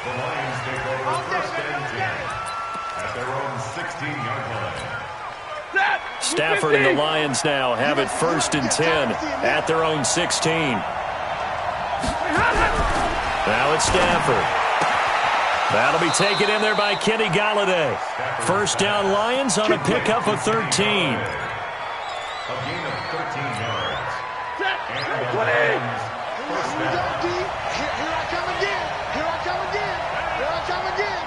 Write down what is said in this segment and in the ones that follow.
The Lions take over first and 10 at their own 16-yard line. Stafford and the Lions now have it first and 10 at their own 16. Now it's Stafford. That'll be taken in there by Kenny Golladay. First down Lions on a pickup of 13. A gain of 13 yards. And the Lions first down. Here I come again. Here I come again. Here I come again.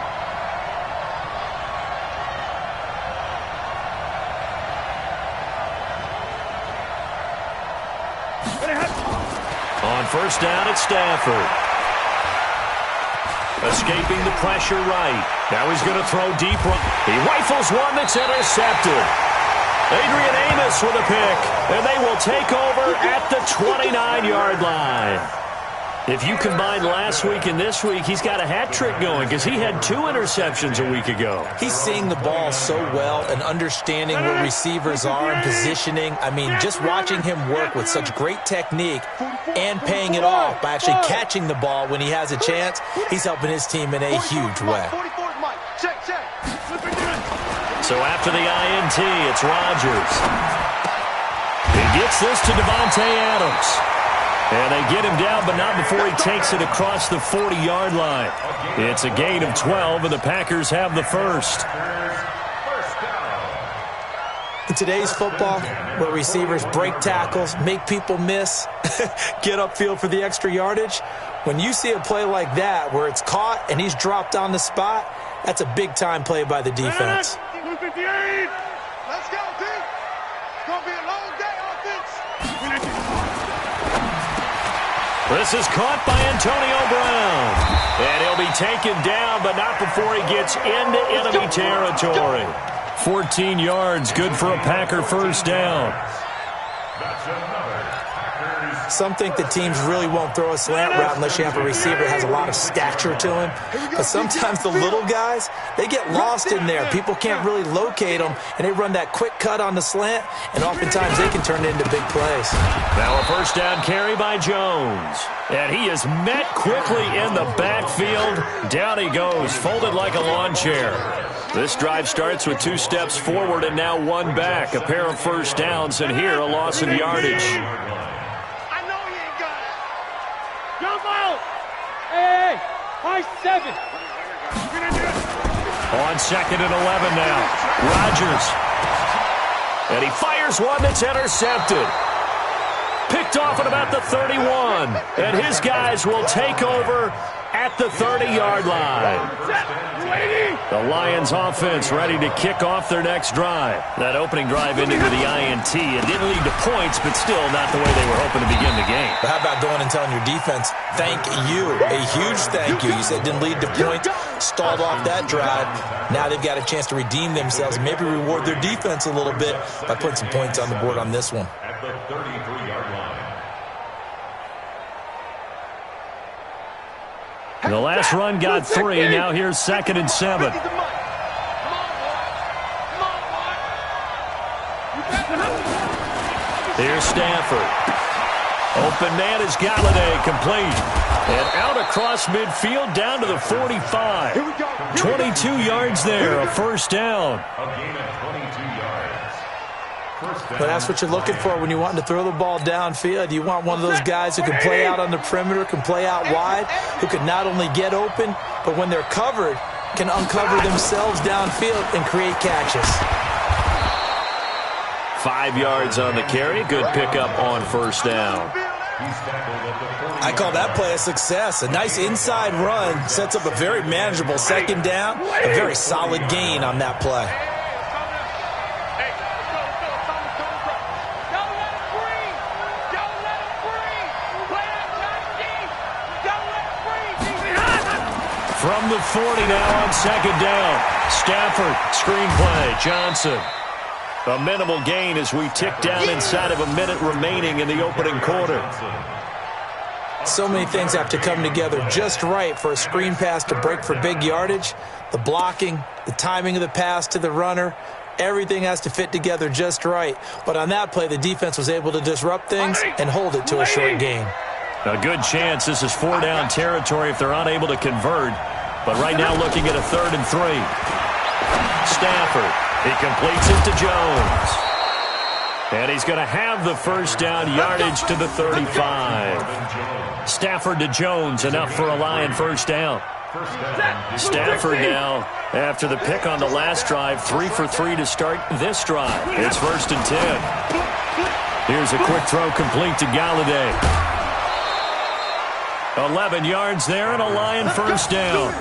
On first down, it's Stafford. Escaping the pressure right. Now he's going to throw deep. He rifles one that's intercepted. Adrian Amos with a pick, and they will take over at the 29-yard line. If you combine last week and this week, he's got a hat trick going because he had 2 interceptions a week ago. He's seeing the ball so well and understanding where receivers are and positioning. I mean, just watching him work with such great technique and paying it off by actually catching the ball when he has a chance, he's helping his team in a huge way. So after the INT, it's Rodgers. He gets this to Devontae Adams. And they get him down, but not before he takes it across the 40-yard line. It's a gain of 12, and the Packers have the first. In today's football, where receivers break tackles, make people miss, get upfield for the extra yardage, when you see a play like that where it's caught and he's dropped on the spot, that's a big-time play by the defense. Let's go, team. It's going to be a long day offense. This is caught by Antonio Brown. And he'll be taken down, but not before he gets into enemy territory. 14 yards, good for a Packer first down. Some think the teams really won't throw a slant route unless you have a receiver that has a lot of stature to him. But sometimes the little guys, they get lost in there. People can't really locate them, and they run that quick cut on the slant, and oftentimes they can turn it into big plays. Now a first down carry by Jones. And he is met quickly in the backfield. Down he goes, folded like a lawn chair. This drive starts with 2 steps forward and now 1 back. A pair of first downs, and here a loss of yardage. Hey, high 7. On second and 11 now. Rodgers. And he fires one that's intercepted. Picked off at about the 31. And his guys will take over at the 30-yard line. The Lions offense ready to kick off their next drive. That opening drive ended with the INT. It didn't lead to points, but still not the way they were hoping to begin the game. But how about going and telling your defense, thank you, a huge thank you. You said it didn't lead to points, stalled off that drive. Now they've got a chance to redeem themselves and maybe reward their defense a little bit by putting some points on the board on this one. At the 33-yard line. The last run got 3. Now here's second and 7. Here's Stafford. Open man is Golladay, complete. And out across midfield down to the 45. 22 yards there, a first down. A gain of 22 yards. First down. But that's what you're looking for when you want to throw the ball downfield. You want one of those guys who can play out on the perimeter, can play out wide, who can not only get open, but when they're covered, can uncover themselves downfield and create catches. 5 yards on the carry. Good pickup on first down. I call that play a success. A nice inside run sets up a very manageable second down, a very solid gain on that play. From the 40 now on second down. Stafford, screenplay, Johnson. A minimal gain as we tick down inside of a minute remaining in the opening quarter. So many things have to come together just right for a screen pass to break for big yardage. The blocking, the timing of the pass to the runner, everything has to fit together just right. But on that play, the defense was able to disrupt things and hold it to a short gain. A good chance this is 4-down territory if they're unable to convert. But right now looking at a 3rd and 3. Stafford. He completes it to Jones. And he's going to have the first down, yardage to the 35. Stafford to Jones, enough for a Lion first down. Stafford now, after the pick on the last drive, 3 for 3 to start this drive. It's 1st and 10. Here's a quick throw complete to Galladay. 11 yards there and a Lion first down.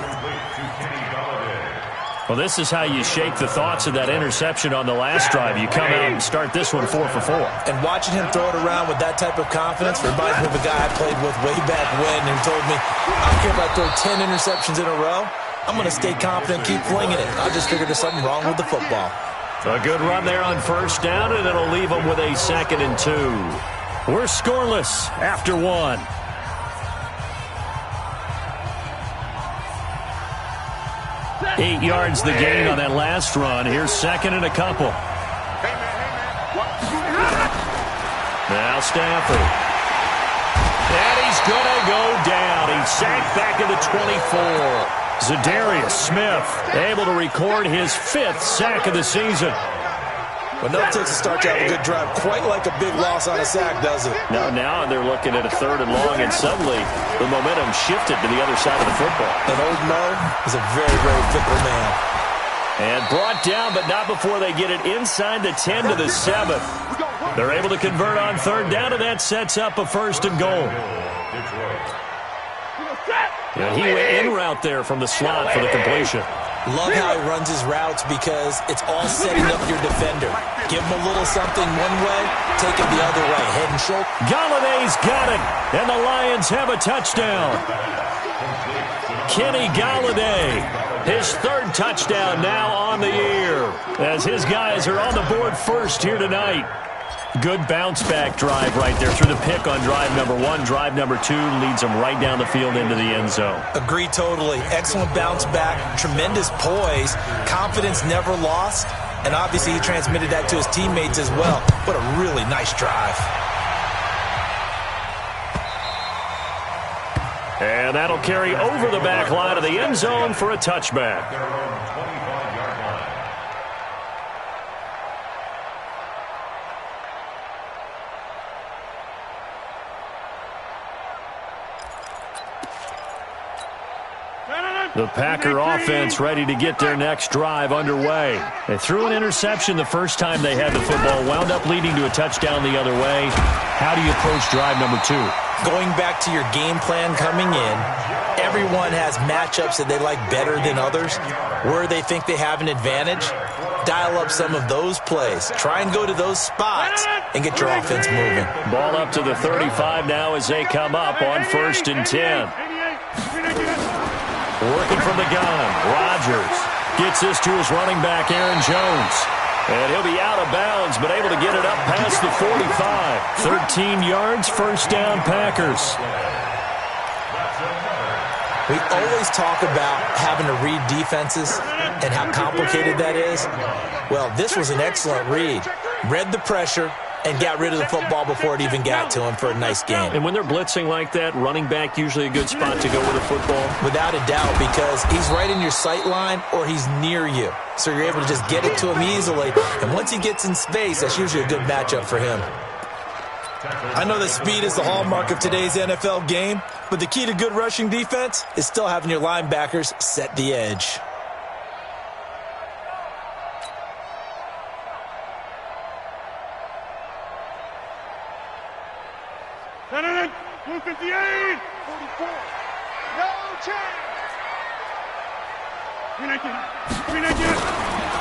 Well, this is how you shake the thoughts of that interception on the last drive. You come out and start this one 4 for 4. And watching him throw it around with that type of confidence reminds me of a guy I played with way back when who told me, I don't care if I throw 10 interceptions in a row, I'm going to stay confident, keep flinging it. I just figured there's something wrong with the football. A good run there on first down, and it'll leave them with a 2nd and 2. We're scoreless after 1. Eight yards the gain on that last run. Here's 2nd and a couple. Now Stafford. And he's going to go down. He's sacked back at the 24. Zadarius Smith able to record his 5th sack of the season. But no it takes to start to have a good drive. Quite like a big loss on a sack, does it? Now they're looking at a 3rd and long, and suddenly the momentum shifted to the other side of the football. And old Mo is a very, very fickle man. And brought down, but not before they get it inside the 10 to the 7. They're able to convert on 3rd down, and that sets up a 1st and goal. Yeah, he went in route there from the slot for the completion. Love how he runs his routes because it's all setting up your defender. Give him a little something one way, take it the other way. Head and shoulder. Galladay's got it, and the Lions have a touchdown. Kenny Galladay, his 3rd touchdown now on the year, as his guys are on the board first here tonight. Good bounce-back drive right there through the pick on drive number 1. Drive number 2 leads them right down the field into the end zone. Agree totally. Excellent bounce-back, tremendous poise, confidence never lost, and obviously he transmitted that to his teammates as well. What a really nice drive. And that'll carry over the back line of the end zone for a touchback. The Packer offense ready to get their next drive underway. They threw an interception the first time they had the football, wound up leading to a touchdown the other way. How do you approach drive number 2? Going back to your game plan coming in, everyone has matchups that they like better than others. Where they think they have an advantage, dial up some of those plays. Try and go to those spots and get your offense moving. Ball up to the 35 now as they come up on 1st and 10. Working from the gun, Rodgers gets this to his running back, Aaron Jones. And he'll be out of bounds, but able to get it up past the 45. 13 yards, first down, Packers. We always talk about having to read defenses and how complicated that is. Well, this was an excellent read. Read the pressure and got rid of the football before it even got to him for a nice game. And when they're blitzing like that, running back usually a good spot to go with the football? Without a doubt, because he's right in your sight line or he's near you. So you're able to just get it to him easily. And once he gets in space, that's usually a good matchup for him. I know that speed is the hallmark of today's NFL game, but the key to good rushing defense is still having your linebackers set the edge. Blue 58, 44. No chance.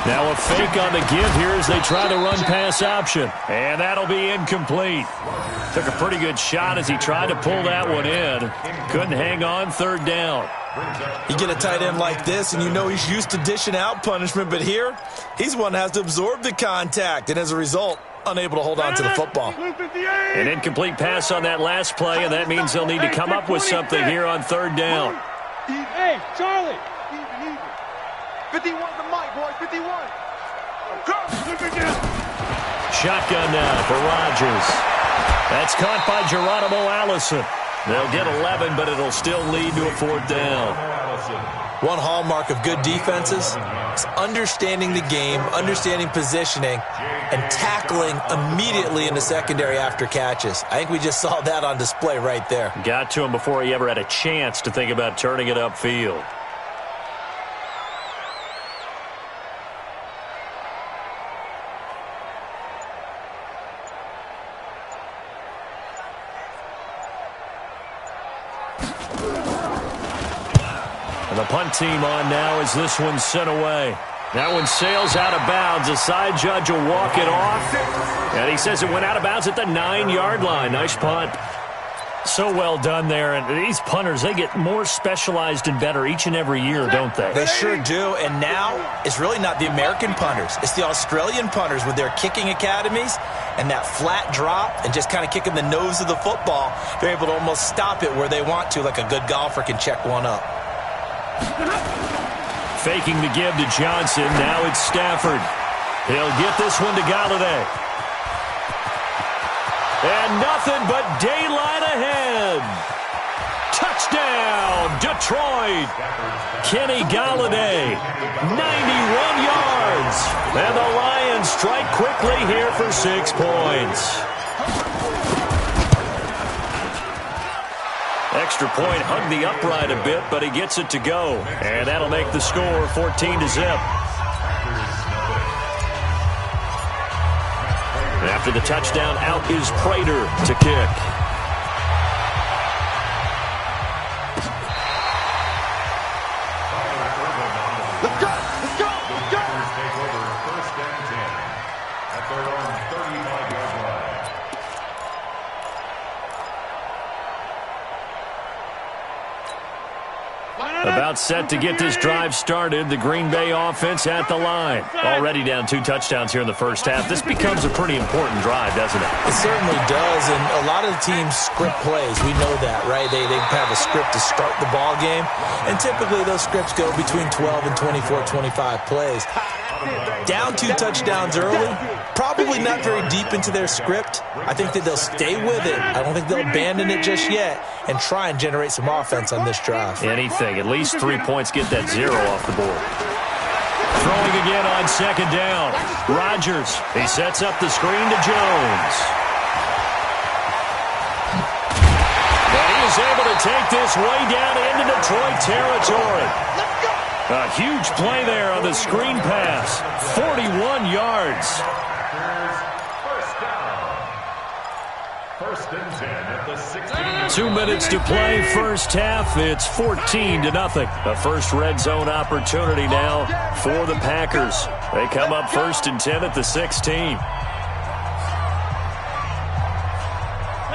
Now a fake on the give here as they try to run pass option. And that'll be incomplete. Took a pretty good shot as he tried to pull that one in. Couldn't hang on, 3rd down. You get a tight end like this, and you know he's used to dishing out punishment, but here, he's one that has to absorb the contact, and as a result, unable to hold on to the football. An incomplete pass on that last play, and that means they'll need to come up with something here on 3rd down. Hey, Charlie. 51 to Mike, boys, 51. Shotgun now for Rodgers. That's caught by Geronimo Allison. They'll get 11, but it'll still lead to a 4th down. One hallmark of good defenses is understanding the game, understanding positioning, and tackling immediately in the secondary after catches. I think we just saw that on display right there. Got to him before he ever had a chance to think about turning it upfield. And the punt team on now as this one's sent away. That one sails out of bounds. The side judge will walk it off. And he says it went out of bounds at the 9-yard line. Nice punt. So well done there. And these punters, they get more specialized and better each and every year, don't they? They sure do. And now it's really not the American punters. It's the Australian punters with their kicking academies and that flat drop and just kind of kicking the nose of the football. They're able to almost stop it where they want to, like a good golfer can check one up. Faking the give to Johnson. Now it's Stafford. He'll get this one to Galladay. And nothing but daylight ahead. Touchdown, Detroit. Kenny Galladay, 91 yards. And the Lions strike quickly here for 6 points. Extra point hugged the upright a bit, but he gets it to go. And that'll make the score 14-0. After the touchdown, out is Prater to kick. Let's go! Let's go! Let's go! Take over first and 10 at their own 35-yard line. About set to get this drive started. The Green Bay offense at the line. Already down 2 touchdowns here in the first half. This becomes a pretty important drive, doesn't it? It certainly does, and a lot of the teams script plays. We know that, right? They have a script to start the ball game, and typically those scripts go between 12 and 24, 25 plays. Down 2 touchdowns early, probably not very deep into their script. I think that they'll stay with it. I don't think they'll abandon it just yet and try and generate some offense on this drive. Anything. At least 3 points, get that 0 off the board. Throwing again on second down. Rodgers. He sets up the screen to Jones. And he is able to take this way down into Detroit territory. A huge play there on the screen pass. 41 yards. First and 10 at the 16. 2 minutes to play first half. It's 14-0. A first red zone opportunity now for the Packers. They come up first and 10 at the 16.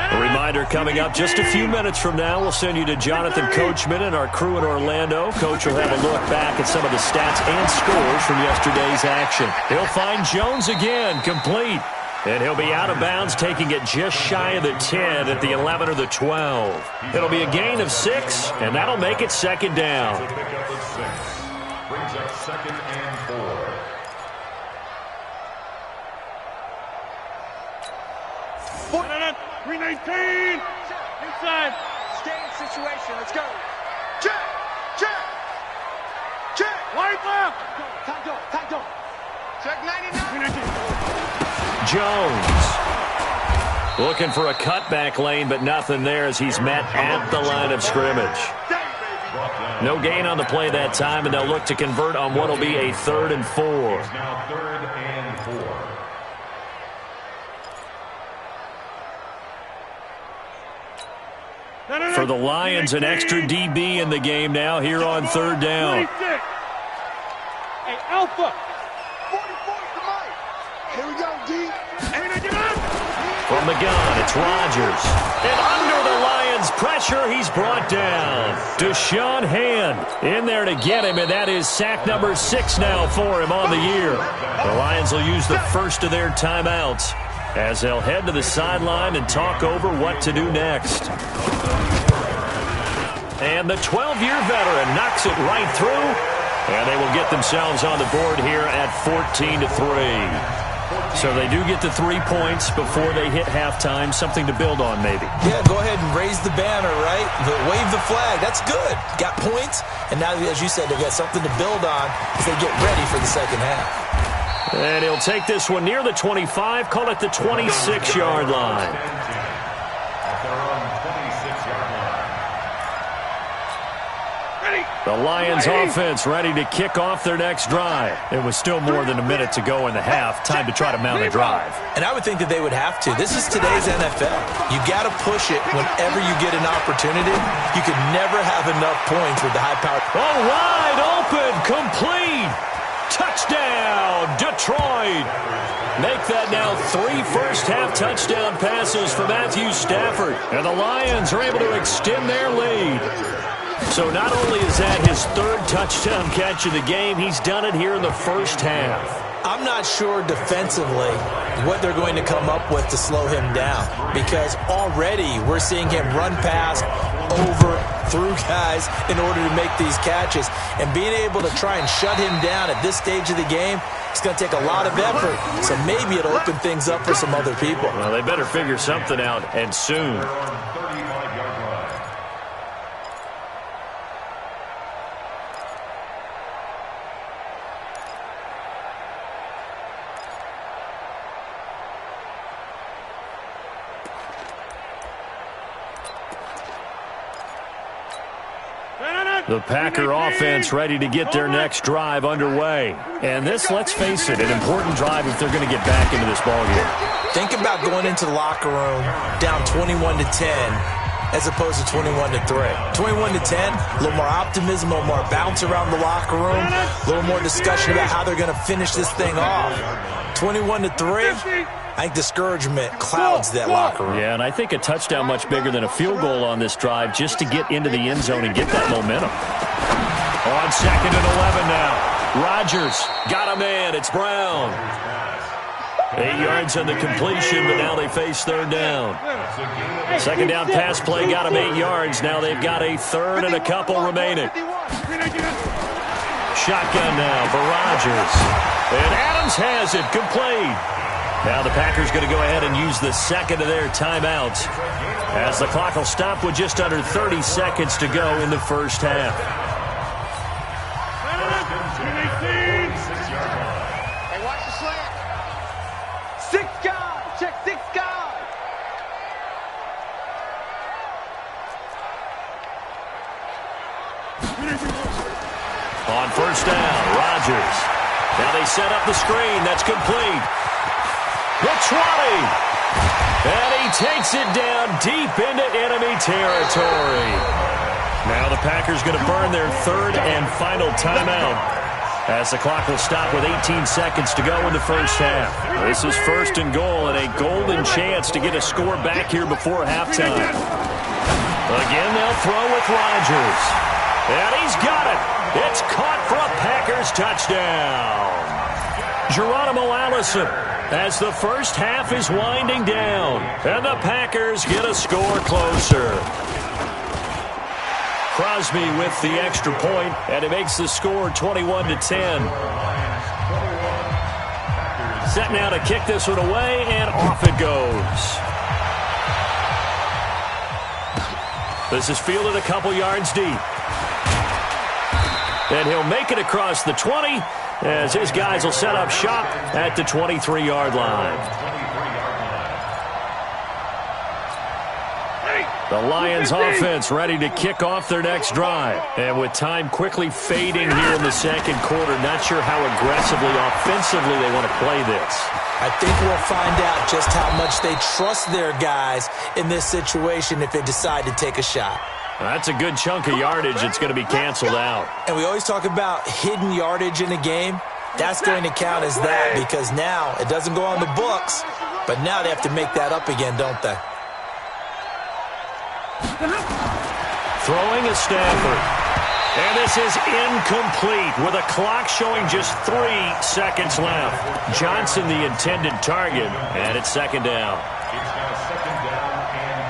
A reminder coming up just a few minutes from now. We'll send you to Jonathan Coachman and our crew in Orlando. Coach will have a look back at some of the stats and scores from yesterday's action. He'll find Jones again, complete. And he'll be out of bounds, taking it just shy of the 10 at the 11 or the 12. It'll be a gain of 6, and that'll make it second down. Pick up the 6. Brings up second and 4. Foot. 319. Inside. Game situation. Let's go. Check. Check. Check. Wide left. Tight door. Check 99. 319. Jones looking for a cutback lane, but nothing there as he's met at the line of scrimmage. No gain on the play that time, and they'll look to convert on what will be a 3rd and 4. Now 3rd and 4. For the Lions, an extra DB in the game now here on 3rd down. 26. Hey, Alpha. 44 to Mike. Here we go, D. From the gun, it's Rodgers. And under the Lions' pressure, he's brought down. Deshaun Hand in there to get him, and that is sack number 6 now for him on the year. The Lions will use the first of their timeouts as they'll head to the sideline and talk over what to do next. And the 12-year veteran knocks it right through, and they will get themselves on the board here at 14-3. So they do get the 3 points before they hit halftime, something to build on maybe. Yeah, go ahead and raise the banner, right? Wave the flag. That's good. Got points, and now, as you said, they've got something to build on as they get ready for the second half. And he'll take this one near the 25, call it the 26-yard line. At their own 26-yard line. The Lions offense ready to kick off their next drive. It was still more than a minute to go in the half. Time to try to mount a drive. And I would think that they would have to. This is today's NFL. You got to push it whenever you get an opportunity. You can never have enough points with the high power. Oh, wide open, complete. Touchdown, Detroit. Make that now 3 first-half touchdown passes for Matthew Stafford. And the Lions are able to extend their lead. So not only is that his 3rd touchdown catch of the game, he's done it here in the first half. I'm not sure defensively what they're going to come up with to slow him down, because already we're seeing him run past, over, through guys in order to make these catches. And being able to try and shut him down at this stage of the game, it's going to take a lot of effort. So maybe it'll open things up for some other people. Well, they better figure something out, and soon. The Packer offense ready to get their next drive underway. And this, let's face it, an important drive if they're going to get back into this ballgame. Think about going into the locker room down 21-10 as opposed to 21-3. 21-10, a little more optimism, a little more bounce around the locker room, a little more discussion about how they're going to finish this thing off. 21-3, I think discouragement clouds that locker room. Yeah, and I think a touchdown much bigger than a field goal on this drive just to get into the end zone and get that momentum. On 2nd and 11 now. Rodgers got a man. It's Brown. 8 yards on the completion, but now they face 3rd down. 2nd down pass play got them 8 yards. Now they've got a 3rd and a couple remaining. Shotgun now for Rodgers. And Adams has it complete. Now the Packers going to go ahead and use the 2nd of their timeouts as the clock will stop with just under 30 seconds to go in the first half. Hey, watch the slant. 6 guard. Check 6 guard. On 1st down, Rodgers. Now they set up the screen. That's complete. The 20. And he takes it down deep into enemy territory. Now the Packers going to burn their 3rd and final timeout as the clock will stop with 18 seconds to go in the first half. This is 1st and goal and a golden chance to get a score back here before halftime. Again, they'll throw with Rodgers. And he's got it. It's caught for a Packers touchdown. Geronimo Allison, as the first half is winding down, and the Packers get a score closer. Crosby with the extra point, and it makes the score 21-10. Set now to kick this one away, and off it goes. This is fielded a couple yards deep. And he'll make it across the 20 as his guys will set up shop at the 23-yard line. The Lions offense ready to kick off their next drive. And with time quickly fading here in the 2nd quarter, not sure how aggressively, offensively they want to play this. I think we'll find out just how much they trust their guys in this situation if they decide to take a shot. That's a good chunk of yardage that's going to be canceled out. And we always talk about hidden yardage in a game. That's going to count as that because now it doesn't go on the books, but now they have to make that up again, don't they? Throwing is Stafford. And this is incomplete with a clock showing just 3 seconds left. Johnson the intended target, and it's 2nd down. It's now 2nd down and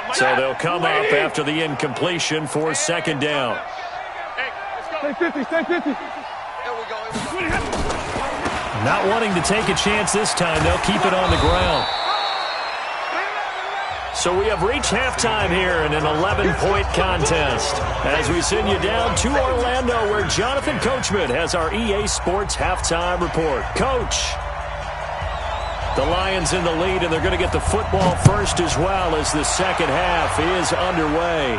20. So they'll come up after the incompletion for 2nd down. Stay 50, stay 50. Not wanting to take a chance this time. They'll keep it on the ground. So we have reached halftime here in an 11-point contest as we send you down to Orlando where Jonathan Coachman has our EA Sports halftime report. Coach, the Lions in the lead, and they're going to get the football first as well as the second half is underway.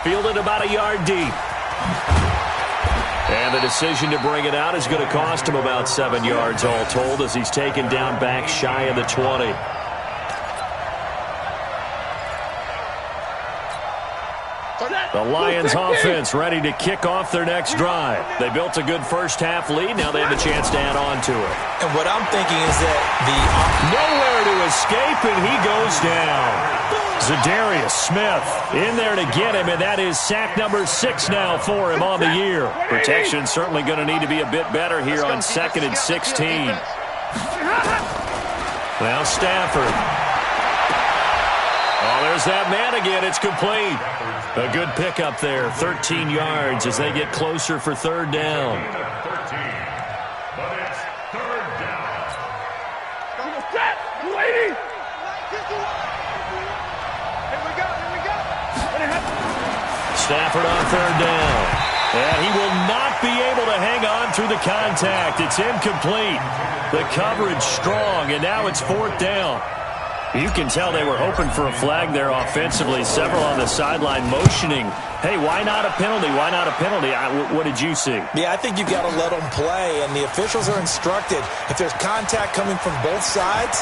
Fielded about a yard deep. And the decision to bring it out is going to cost him about 7 yards all told as he's taken down back shy of the 20. The Lions offense ready to kick off their next drive. They built a good first-half lead. Now they have a chance to add on to it. And what I'm thinking is that nowhere to escape, and he goes down. Za'Darius Smith in there to get him, and that is sack number 6 now for him on the year. Protection certainly going to need to be a bit better here on 2nd and 16. Now Stafford. Oh, there's that man again. It's complete. A good pickup there. 13 yards as they get closer for third down. Stafford on third down. And he will not be able to hang on through the contact. It's incomplete. The coverage strong, and now it's fourth down. You can tell they were hoping for a flag there offensively. Several on the sideline motioning. Hey, why not a penalty? Why not a penalty? What did you see? Yeah, I think you've got to let them play, and the officials are instructed. If there's contact coming from both sides,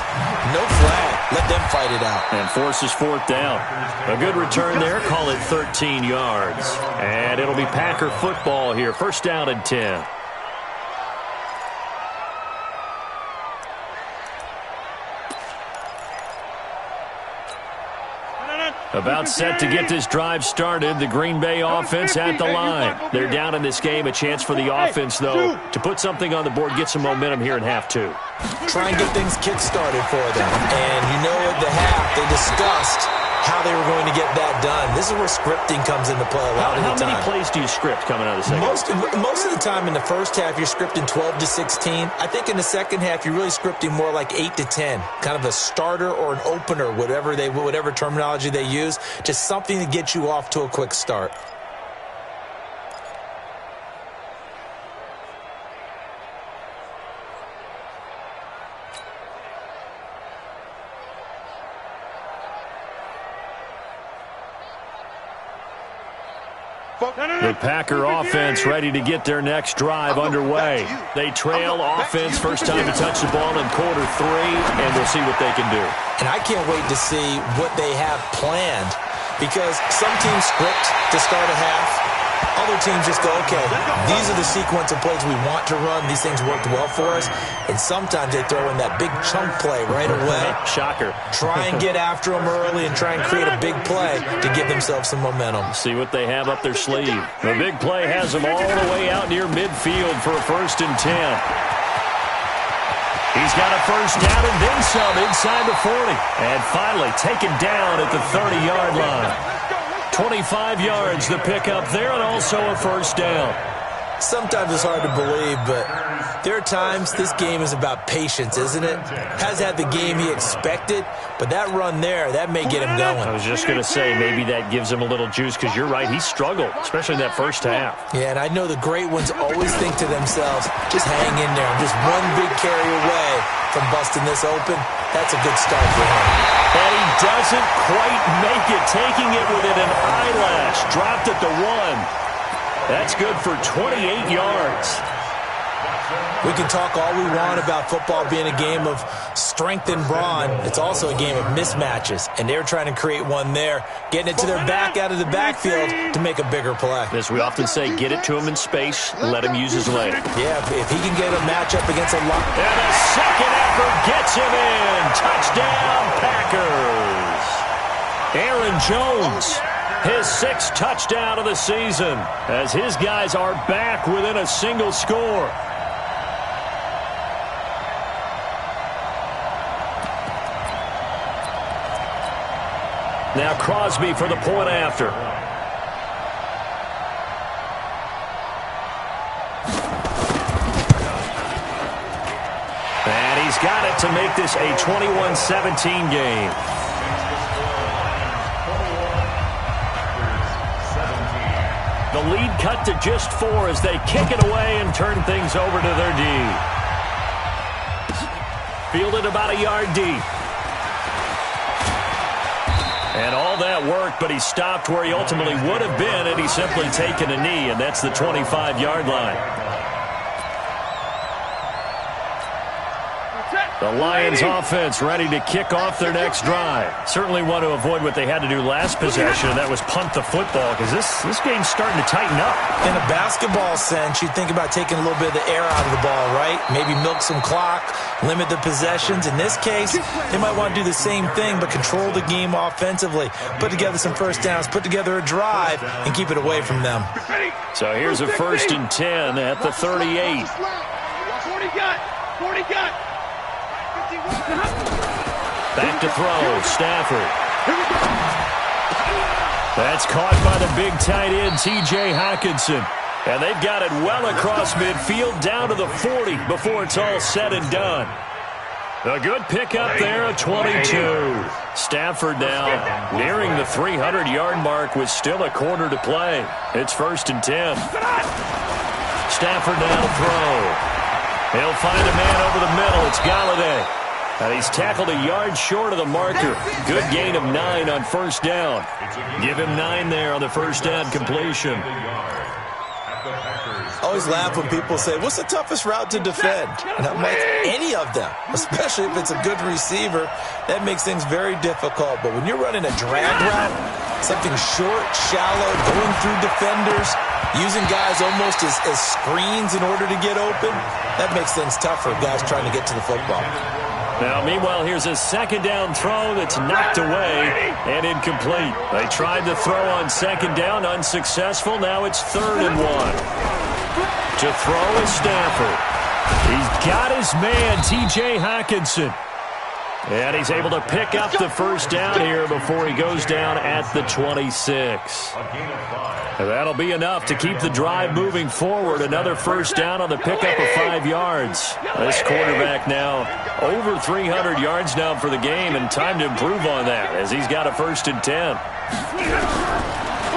no flag. Let them fight it out. And forces fourth down. A good return there. Call it 13 yards. And it'll be Packer football here. First down and 10. About set to get this drive started, the Green Bay offense at the line. They're down in this game. A chance for the offense, though, to put something on the board, get some momentum here in half two. Try and get things kick-started for them. And you know at the half, they discussed how they were going to get that done. This is where scripting comes into play a lot of the time. How many plays do you script coming out of the second? Most of the time in the first half, you're scripting 12 to 16. I think in the second half, you're really scripting more like 8 to 10. Kind of a starter or an opener, whatever terminology they use. Just something to get you off to a quick start. The Packer offense ready to get their next drive underway. They trail offense first time to touch the ball in quarter 3, and we'll see what they can do. And I can't wait to see what they have planned, because some teams script to start a half. Other teams just go, okay, these are the sequence of plays we want to run. These things worked well for us. And sometimes they throw in that big chunk play right away. Shocker. Try and get after them early and try and create a big play to give themselves some momentum. See what they have up their sleeve. The big play has them all the way out near midfield for a 1st and 10. He's got a first down and then some inside the 40. And finally taken down at the 30-yard line. 25 yards the pickup there, and also a first down. Sometimes it's hard to believe, but there are times this game is about patience, isn't it? Has had the game he expected, but that run there, that may get him going. I was just going to say, maybe that gives him a little juice, because you're right, he struggled, especially in that first half. Yeah, and I know the great ones always think to themselves, just hang in there. I'm just one big carry away from busting this open. That's a good start for him. And he doesn't quite make it, taking it within an eyelash. Dropped at the 1. That's good for 28 yards. We can talk all we want about football being a game of strength and brawn. It's also a game of mismatches, and they're trying to create one there, getting it to their back out of the backfield to make a bigger play. As we often say, get it to him in space, let him use his leg. Yeah, if he can get a matchup against a lock. And a second effort gets him in. Touchdown, Packers. Aaron Jones, his 6th touchdown of the season, as his guys are back within a single score. Now Crosby for the point after. he's got it to make this a 21-17 game. The lead cut to just 4 as they kick it away and turn things over to their D. Fielded about a yard deep. And all that work, but he stopped where he ultimately would have been had he simply taken a knee, and that's the 25-yard line. The Lions offense ready to kick off their next drive. Certainly want to avoid what they had to do last possession, and that was punt the football, because this game's starting to tighten up. In a basketball sense, you think about taking a little bit of the air out of the ball, right? Maybe milk some clock, limit the possessions. In this case, they might want to do the same thing, but control the game offensively. Put together some first downs, put together a drive, and keep it away from them. So here's a 1st and 10 at the 38. 40 got. 40 got. Back to throw, Stafford. That's caught by the big tight end, T.J. Hockenson. And they've got it well across midfield down to the 40 before it's all said and done. A good pickup there, a 22. Stafford now nearing the 300-yard mark with still a quarter to play. It's 1st and 10. Stafford now to throw. He'll find a man over the middle. It's Galladay. And he's tackled a yard short of the marker. Good gain of 9 on 1st down. Give him 9 there on the 1st down completion. I always laugh when people say, what's the toughest route to defend? And I'm like, any of them, especially if it's a good receiver. That makes things very difficult. But when you're running a drag route, something short, shallow, going through defenders, using guys almost as screens in order to get open, that makes things tough for guys trying to get to the football. Now, meanwhile, here's a 2nd down throw that's knocked away and incomplete. They tried to throw on 2nd down, unsuccessful. Now it's 3rd and 1. To throw is Stafford. He's got his man, T.J. Hockenson. And he's able to pick up the 1st down here before he goes down at the 26. And that'll be enough to keep the drive moving forward. Another 1st down on the pickup of 5 yards. This quarterback now over 300 yards now for the game, and time to improve on that as he's got a 1st and 10.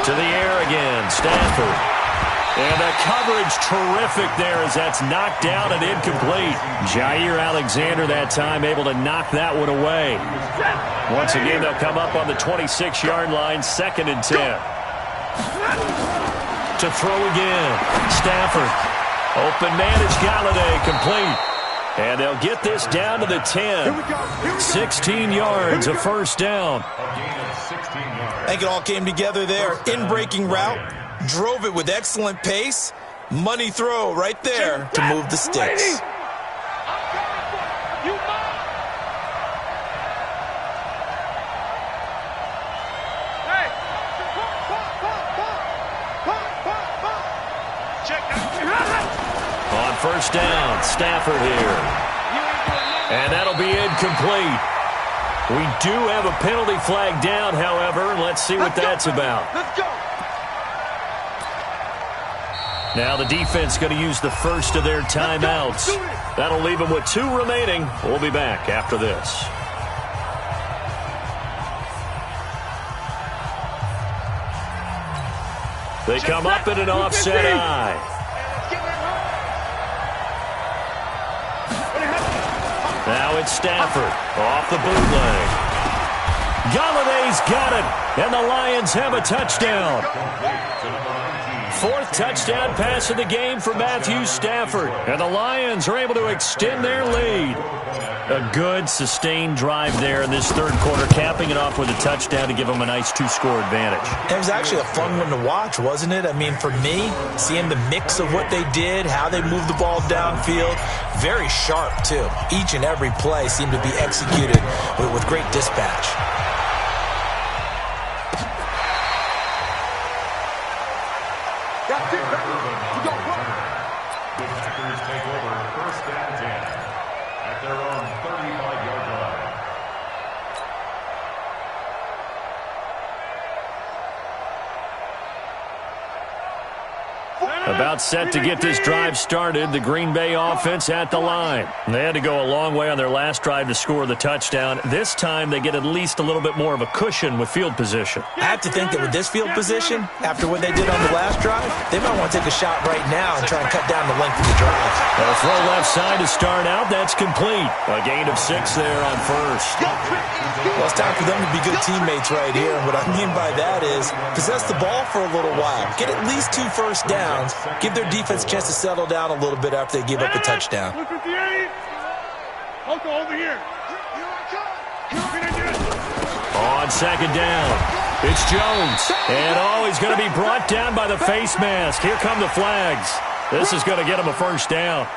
To the air again, Stafford. And the coverage terrific there as that's knocked down and incomplete. Jair Alexander that time able to knock that one away. Once again, they'll come up on the 26-yard line, 2nd and 10. To throw again, Stafford. Open man is Galladay, complete. And they'll get this down to the 10. 16 yards, a 1st down. I think it all came together there. In-breaking route. Drove it with excellent pace. Money throw right there to move the sticks. On 1st down, Stafford here. And that'll be incomplete. We do have a penalty flag down, however. Let's see what that's about. Let's go. Now the defense going to use the first of their timeouts. That'll leave them with 2 remaining. We'll be back after this. They come up in an offset eye. Now it's Stafford off the bootleg. Galladay's got it, and the Lions have a touchdown. 4th touchdown pass of the game for Matthew Stafford. And the Lions are able to extend their lead. A good, sustained drive there in this 3rd quarter, capping it off with a touchdown to give them a nice 2-score advantage. It was actually a fun one to watch, wasn't it? I mean, for me, seeing the mix of what they did, how they moved the ball downfield, very sharp, too. Each and every play seemed to be executed with great dispatch. The Packers take over 1st and 10 at their own 35-yard line. About set to get this drive started, the Green Bay offense at the line. They had to go a long way on their last drive to score the touchdown. This time they get at least a little bit more of a cushion with field position. I have to think that with this field position, after what they did on the last drive, they might want to take a shot right now and try and cut down the length of the drive. A throw left side to start out. That's complete. A gain of 6 there on first. Well, it's time for them to be good teammates right here. And what I mean by that is possess the ball for a little while. Get at least 2 first downs. Give their defense a chance to settle down a little bit after they give up a touchdown. Over here. On second down, it's Jones. And, he's going to be brought down by the face mask. Here come the flags. This is going to get him a first down.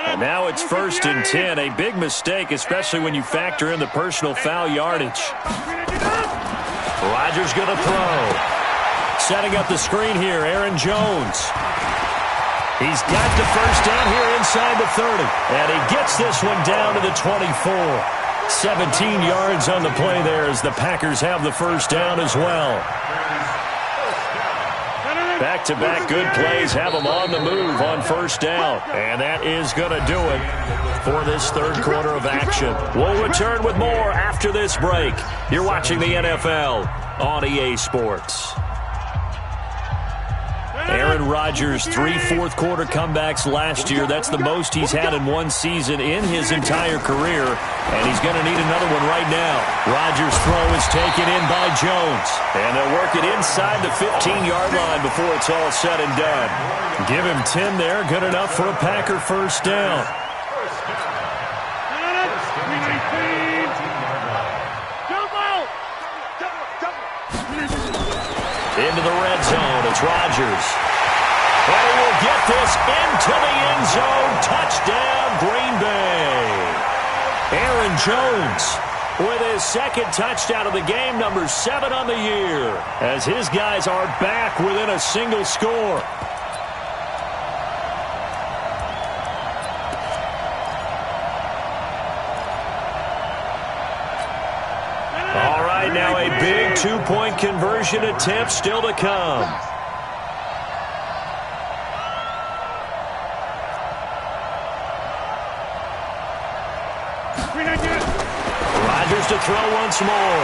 And now it's 1st and 10. A big mistake, especially when you factor in the personal foul yardage. Rodgers going to throw. Setting up the screen here, Aaron Jones. He's got the first down here inside the 30. And he gets this one down to the 24. 17 yards on the play there as the Packers have the first down as well. Back-to-back good plays have them on the move on first down. And that is going to do it for this third quarter of action. We'll return with more after this break. You're watching the NFL on EA Sports. Aaron Rodgers, 3 fourth-quarter comebacks last year. That's the most he's had in one season in his entire career, and he's going to need another one right now. Rodgers' throw is taken in by Jones, and they'll work it inside the 15-yard line before it's all said and done. Give him 10 there, good enough for a Packer first down. Into the red zone, it's Rodgers. And he will get this into the end zone. Touchdown, Green Bay. Aaron Jones with his second touchdown of the game, number 7 on the year, as his guys are back within a single score. Now a big 2-point conversion attempt still to come. Rodgers to throw once more.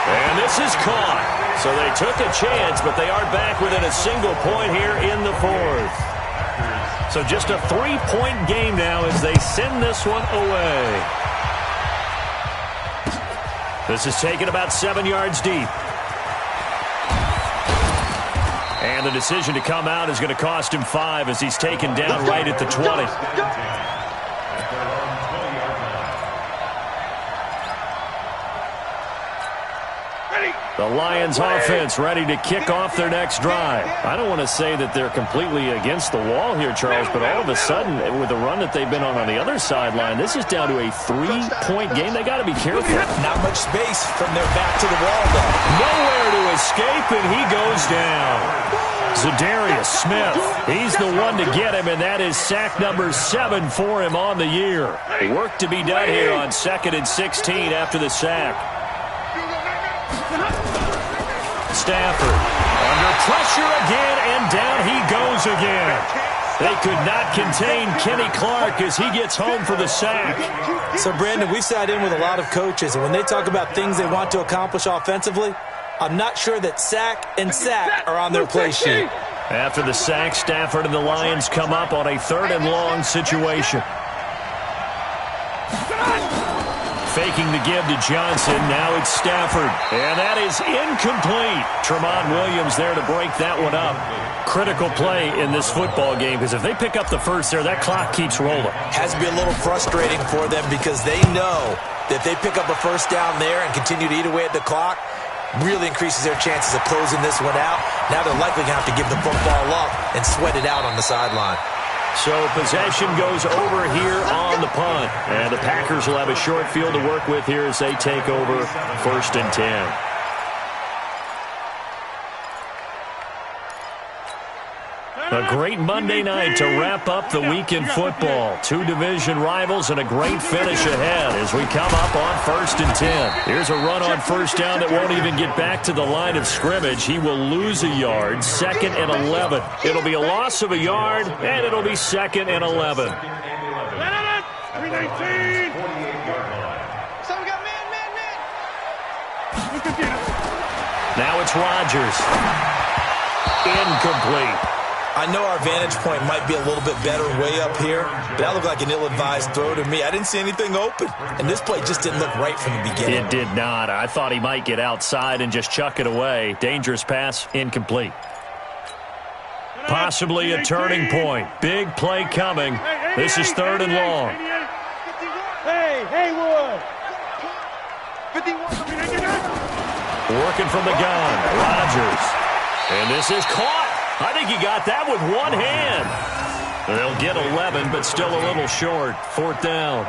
And this is caught. So they took a chance, but they are back within a single point here in the 4th. So just a 3-point game now as they send this one away. This is taken about 7 yards deep. And the decision to come out is going to cost him 5 as he's taken down right at the 20. The Lions offense ready to kick off their next drive. I don't want to say that they're completely against the wall here, Charles, but all of a sudden, with the run that they've been on the other sideline, this is down to a 3-point game. They got to be careful. Not much space from their back to the wall, though. Nowhere to escape, and he goes down. Za'Darius Smith, he's the one to get him, and that is sack number 7 for him on the year. Work to be done here on 2nd and 16 after the sack. Stafford under pressure again, and down he goes again. They could not contain Kenny Clark as he gets home for the sack. So, Brandon, we've sat in with a lot of coaches, and when they talk about things they want to accomplish offensively, I'm not sure that sack and sack are on their play sheet. After the sack, Stafford and the Lions come up on a 3rd and long situation. Faking the give to Johnson. Now it's Stafford. And that is incomplete. Tramon Williams there to break that one up. Critical play in this football game because if they pick up the first there, that clock keeps rolling. Has to be a little frustrating for them because they know that if they pick up a first down there and continue to eat away at the clock, really increases their chances of closing this one out. Now they're likely going to have to give the football up and sweat it out on the sideline. So possession goes over here on the punt. And the Packers will have a short field to work with here as they take over 1st and 10. A great Monday night to wrap up the week in football. Two division rivals and a great finish ahead as we come up on 1st and 10. Here's a run on first down that won't even get back to the line of scrimmage. He will lose a yard. 2nd and 11. It'll be a loss of a yard, and it'll be 2nd and 11. 319. So we got man. Now it's Rodgers. Incomplete. I know our vantage point might be a little bit better way up here, but that looked like an ill-advised throw to me. I didn't see anything open, and this play just didn't look right from the beginning. It did not. I thought he might get outside and just chuck it away. Dangerous pass, incomplete. Possibly a turning point. Big play coming. This is 3rd and long. Hey, Haywood. 51. Working from the gun. Rodgers. And this is caught. I think he got that with one hand. They'll get 11, but still a little short. 4th down.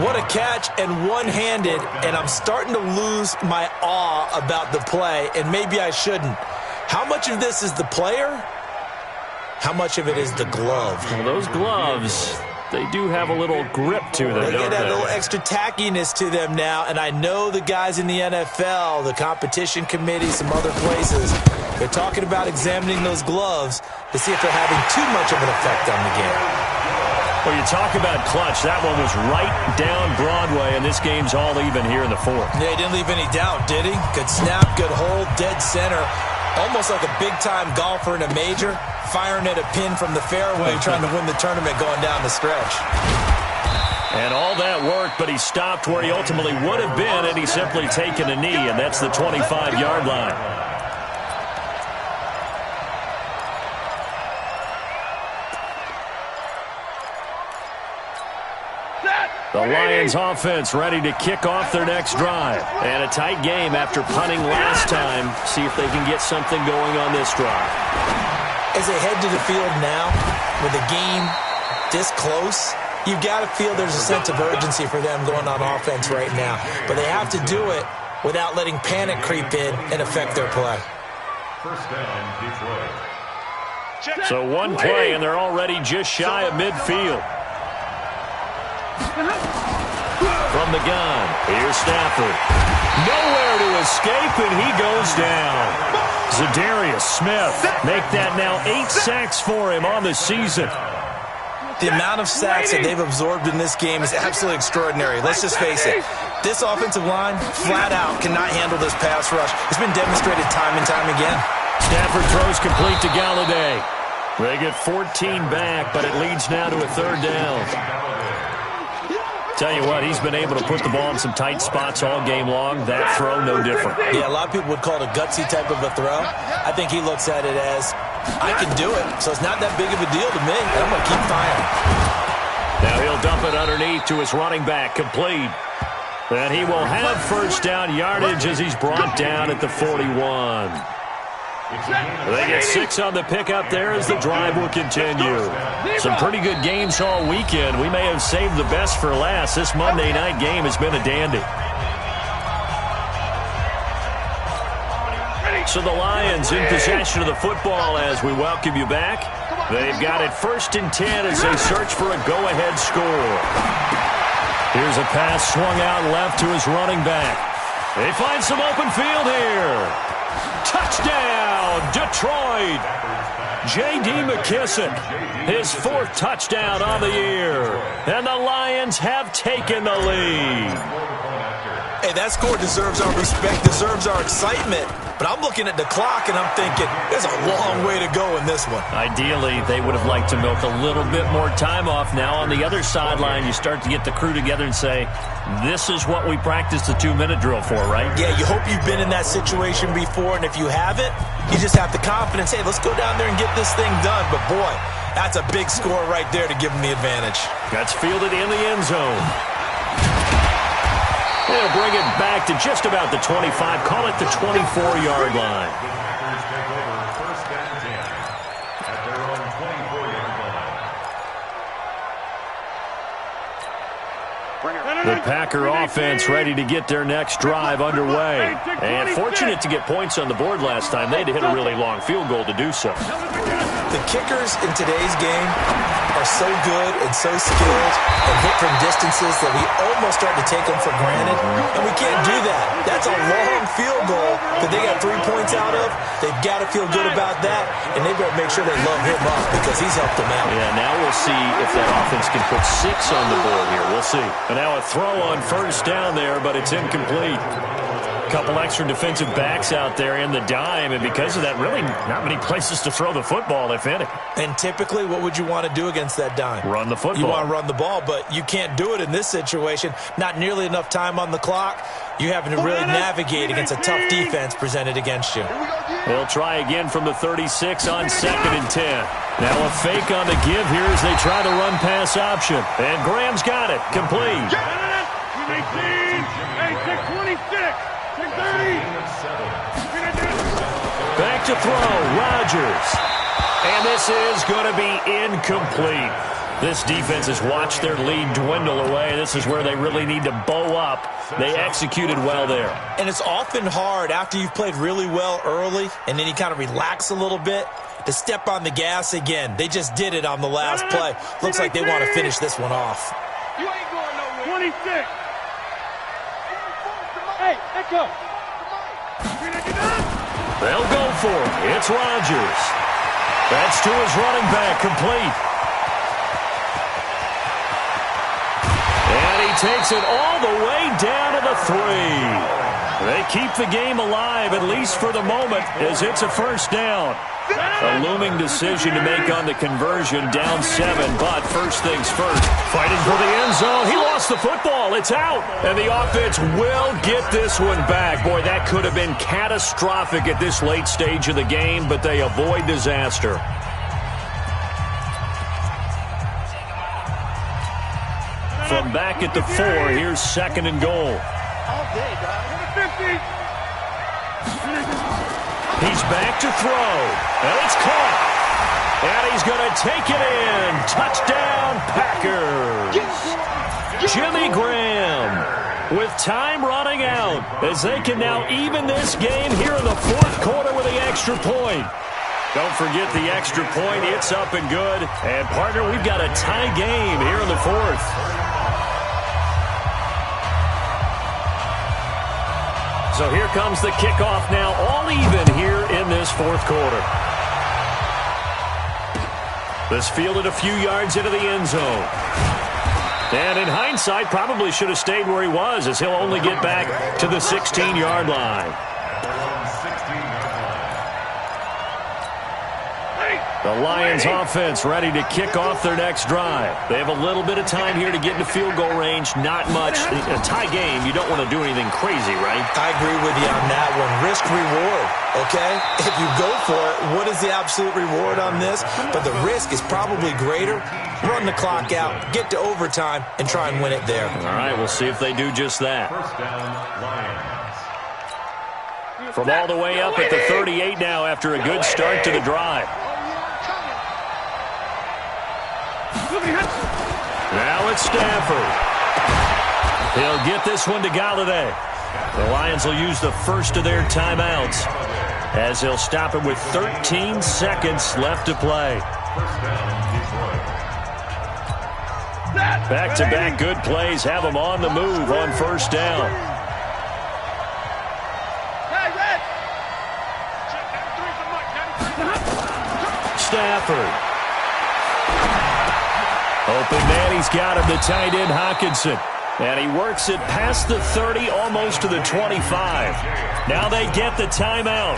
What a catch and one-handed, and I'm starting to lose my awe about the play, and maybe I shouldn't. How much of this is the player? How much of it is the glove? Well, those gloves, they do have a little grip to them, They don't get that they? little extra tackiness to them now, and I know the guys in the NFL, the competition committee, some other places, they're talking about examining those gloves to see if they're having too much of an effect on the game. Well, you talk about clutch. That one was right down Broadway, and this game's all even here in the 4th. Yeah, he didn't leave any doubt, did he? Good snap, good hold, dead center. Almost like a big-time golfer in a major, firing at a pin from the fairway, trying to win the tournament going down the stretch. And all that worked, but he stopped where he ultimately would have been, and he's simply taken a knee, and that's the 25-yard line. The Lions offense ready to kick off their next drive. And a tight game after punting last time. See if they can get something going on this drive. As they head to the field now, with the game this close, you've got to feel there's a sense of urgency for them going on offense right now. But they have to do it without letting panic creep in and affect their play. 1st down, Detroit. So one play, and they're already just shy of midfield. From the gun, here's Stafford. Nowhere to escape, and he goes down. Zadarius Smith make that now 8 sacks for him on the season. The amount of sacks that they've absorbed in this game is absolutely extraordinary. Let's just face it. This offensive line, flat out, cannot handle this pass rush. It's been demonstrated time and time again. Stafford throws complete to Galladay. They get 14 back, but it leads now to a 3rd down. Tell you what, he's been able to put the ball in some tight spots all game long. That throw, no different. Yeah, a lot of people would call it a gutsy type of a throw. I think he looks at it as, I can do it, so it's not that big of a deal to me, and I'm going to keep firing. Now he'll dump it underneath to his running back, complete. And he will have 1st down yardage as he's brought down at the 41. They get 6 on the pickup there as the drive will continue. Some pretty good games all weekend. We may have saved the best for last. This Monday night game has been a dandy. So the Lions in possession of the football as we welcome you back. They've got it 1st and 10 as they search for a go-ahead score. Here's a pass swung out left to his running back. They find some open field here. Touchdown, Detroit. J.D. McKissic, his 4th touchdown on the year. And the Lions have taken the lead. Hey, that score deserves our respect, deserves our excitement. But I'm looking at the clock, and I'm thinking, there's a long way to go in this one. Ideally, they would have liked to milk a little bit more time off. Now, on the other sideline, you start to get the crew together and say, this is what we practiced the 2-minute drill for, right? Yeah, you hope you've been in that situation before, and if you haven't, you just have the confidence, hey, let's go down there and get this thing done. But, boy, that's a big score right there to give them the advantage. That's fielded in the end zone. They'll bring it back to just about the 25, call it the 24-yard line. The Packers take over 1st and 10 at their own 24-yard line. The Packer offense ready to get their next drive underway. And fortunate to get points on the board last time. They had to hit a really long field goal to do so. The kickers in today's game are so good and so skilled and hit from distances that we almost start to take them for granted, and we can't do that. That's a long field goal that they got 3 points out of. They've got to feel good about that, and they've got to make sure they load him up because he's helped them out. Yeah, now we'll see if that offense can put 6 on the board here. We'll see. And now a throw on first down there, but it's incomplete. Couple extra defensive backs out there in the dime, and because of that, really not many places to throw the football, if any. And typically, what would you want to do against that dime? Run the football. You want to run the ball, but you can't do it in this situation. Not nearly enough time on the clock. You having to really navigate against a tough defense presented against you. They'll try again from the 36 on 2nd and 10. Now a fake on the give here as they try the run-pass option. And Graham's got it. Complete. 26. Back to throw, Rodgers. And this is going to be incomplete. This defense has watched their lead dwindle away. This is where they really need to bow up. They executed well there. And it's often hard after you've played really well early and then you kind of relax a little bit to step on the gas again. They just did it on the last play. Looks like they want to finish this one off. You ain't going nowhere. 26. Hey, let's go. They'll go for it. It's Rodgers. That's to his running back, complete. And he takes it all the way down to the 3. They keep the game alive, at least for the moment, as it's a first down. A looming decision to make on the conversion, down 7, but first things first. Fighting for the end zone. He lost the football. It's out. And the offense will get this one back. Boy, that could have been catastrophic at this late stage of the game, but they avoid disaster. From back at the 4, here's 2nd and goal. He's back to throw, and it's caught. And he's going to take it in. Touchdown, Packers. Jimmy Graham with time running out as they can now even this game here in the 4th quarter with the extra point. Don't forget the extra point. It's up and good. And, partner, we've got a tie game here in the 4th. So here comes the kickoff now, all even here in this 4th quarter. This fielded a few yards into the end zone. And in hindsight, probably should have stayed where he was, as he'll only get back to the 16-yard line. The Lions offense ready to kick off their next drive. They have a little bit of time here to get into field goal range. Not much. A tie game, you don't want to do anything crazy, right? I agree with you on that one. Risk-reward, okay? If you go for it, what is the absolute reward on this? But the risk is probably greater. Run the clock out, get to overtime, and try and win it there. All right, we'll see if they do just that. First down, Lions. From all the way up at the 38 now after a good start to the drive. Now it's Stafford. He'll get this one to Galladay. The Lions will use the first of their timeouts as they'll stop it with 13 seconds left to play. First down, Detroit. Back-to-back good plays have them on the move on first down. Stafford. Open man, he's got him, the tight end Hockenson. And he works it past the 30, almost to the 25. Now they get the timeout.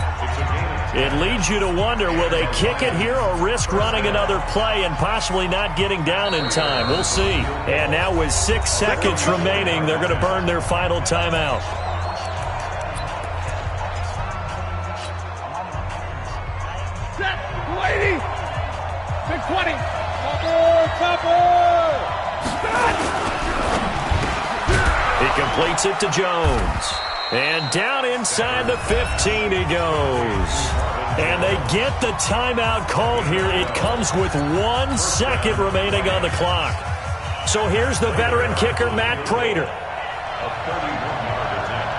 It leads you to wonder, will they kick it here or risk running another play and possibly not getting down in time? We'll see. And now with 6 seconds remaining, they're going to burn their final timeout. Set, 280. Big 20. He completes it to Jones. And down inside the 15 he goes. And they get the timeout called here. It comes with 1 second remaining on the clock. So here's the veteran kicker, Matt Prater. A 31-yard attempt.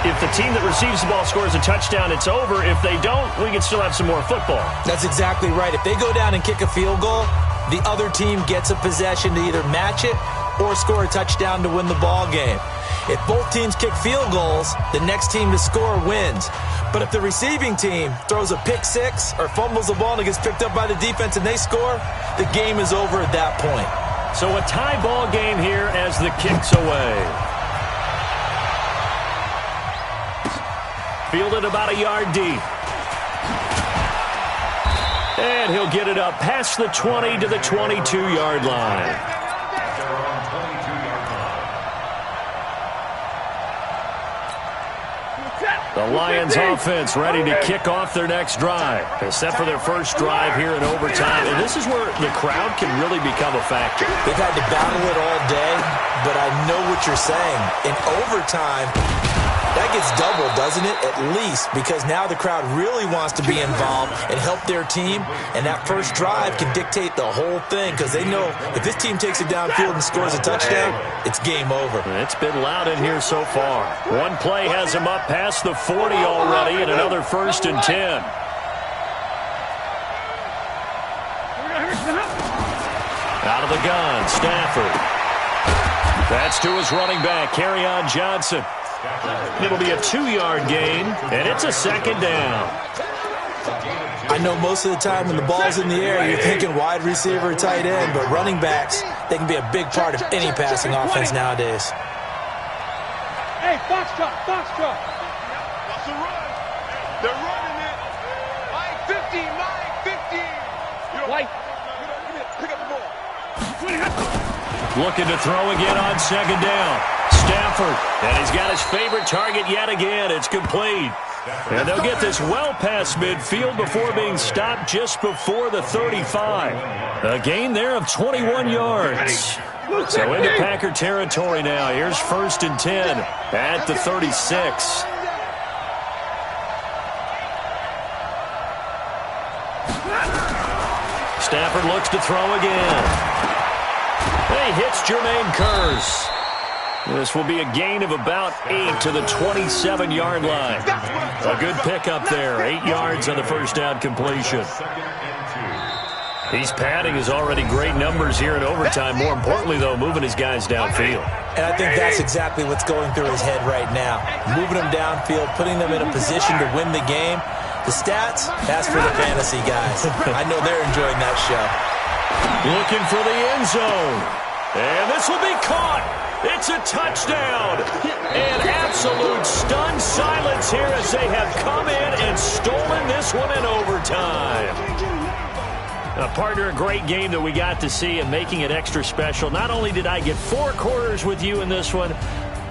if the team that receives the ball scores a touchdown, it's over. If they don't, we can still have some more football. That's exactly right. If they go down and kick a field goal, the other team gets a possession to either match it or score a touchdown to win the ball game. If both teams kick field goals, the next team to score wins. But if the receiving team throws a pick six or fumbles the ball and it gets picked up by the defense and they score, the game is over at that point. So a tie ball game here as the kick's away. Fielded about a yard deep. And he'll get it up past the 20 to the 22-yard line. The Lions offense ready to kick off their next drive. They're set for their first drive here in overtime. And this is where the crowd can really become a factor. They've had to battle it all day, but I know what you're saying. In overtime, that gets doubled, doesn't it? At least, because now the crowd really wants to be involved and help their team, and that first drive can dictate the whole thing because they know if this team takes it downfield and scores a touchdown, it's game over. It's been loud in here so far. One play has him up past the 40 already, and another 1st and 10. Out of the gun, Stafford. That's to his running back, Kerryon Johnson. It'll be a 2-yard gain, and it's a 2nd down. I know most of the time when the ball's in the air, you're thinking wide receiver, tight end, but running backs, they can be a big part of any passing offense nowadays. Hey, box truck. That's a run. They're running it. Mike 15, Mike 15. You know, White. Pick up the ball. Looking to throw again on 2nd down. Stafford, and he's got his favorite target yet again. It's complete. And they'll get this well past midfield before being stopped just before the 35. A gain there of 21 yards. So into Packer territory now. Here's 1st and 10 at the 36. Stafford looks to throw again. He hits Jermaine Kearse. This will be a gain of about 8 to the 27-yard line. A good pickup there. 8 yards on the first down completion. He's padding his already great numbers here in overtime. More importantly, though, moving his guys downfield. And I think that's exactly what's going through his head right now. Moving them downfield, putting them in a position to win the game. The stats, that's for the fantasy guys. I know they're enjoying that show. Looking for the end zone. And this will be caught. It's a touchdown. And absolute stunned silence here as they have come in and stolen this one in overtime. Partner, a great game that we got to see and making it extra special. Not only did I get 4 quarters with you in this one,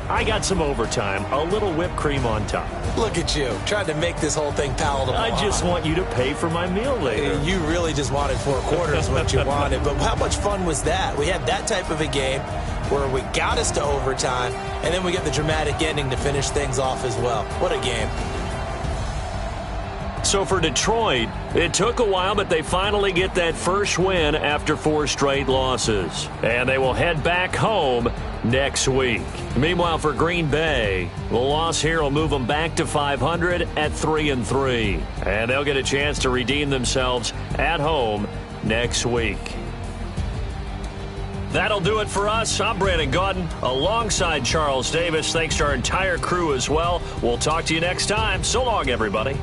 I got some overtime, a little whipped cream on top. Look at you, trying to make this whole thing palatable. I just want you to pay for my meal later. You really just wanted 4 quarters what you wanted, but how much fun was that? We had that type of a game where we got us to overtime, and then we get the dramatic ending to finish things off as well. What a game. So for Detroit, it took a while, but they finally get that first win after 4 straight losses. And they will head back home next week. Meanwhile, for Green Bay, the loss here will move them back to 500 at 3-3. And they'll get a chance to redeem themselves at home next week. That'll do it for us. I'm Brandon Gaudin alongside Charles Davis. Thanks to our entire crew as well. We'll talk to you next time. So long, everybody.